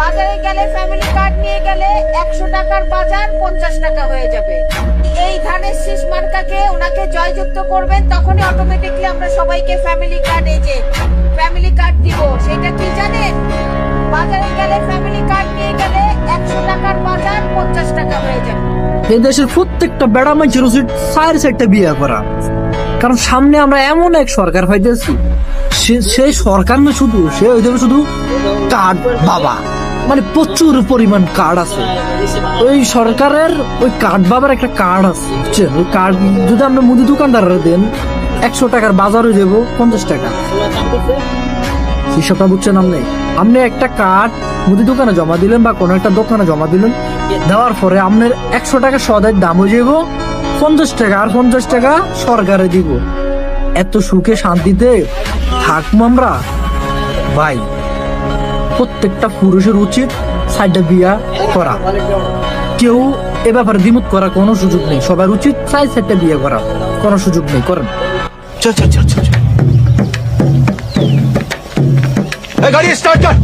বাজারে গেলে family card নিয়ে গেলে 100 টাকার বাজার 50 টাকা হয়ে যাবে। এই ধানের শীষ মার্কাকে ওনাকে জয়যুক্ত করবেন, তখনই অটোমেটিকলি আমরা সবাইকে ফ্যামিলি কার্ড দিব। সেটা কি জানেন? বাজারে গেলে ফ্যামিলি কার্ড নিয়ে গেলে 100 টাকার বাজার 50 টাকা হয়ে যাবে। এই দেশের প্রত্যেকটা বেড়া মানুষের উচিত সাইডে বিয়ে করা, কারণ সামনে আমরা এমন এক সরকার পাইতেছি, সেই সরকার না শুধু সে হয়ে যাবে শুধু কার্ড বাবা, মানে প্রচুর পরিমাণ কার্ড আছে ওই সরকারের। ওই কার্ড বাবার একটা কার্ড আছে, বুঝছেন? ওই কার্ড যদি আমরা মুদি দোকানদাররা দেন 100 টাকার বাজার হয়ে যাবো 50 টাকা। হিসাবটা বুঝছেন? আপনি একটা কার্ড মুদি দোকানে জমা দিলেন বা কোনো একটা দোকানে জমা দিলেন, দেওয়ার পরে আপনার 100 টাকা সদায় দাম হয়ে যাবো 50 টাকা, আর 50 টাকা সরকারে দিব। এত সুখে শান্তিতে থাকবো আমরা ভাই। প্রত্যেকটা পুরুষের উচিত সাইডে বিয়া করা, কেউ এ ব্যাপারে দ্বিমত করার কোনো সুযোগ নেই। সবার উচিত সাইডে বিয়ে করা, কোনো সুযোগ নেই। করেন, চল। গাড়ি স্টার্ট কর।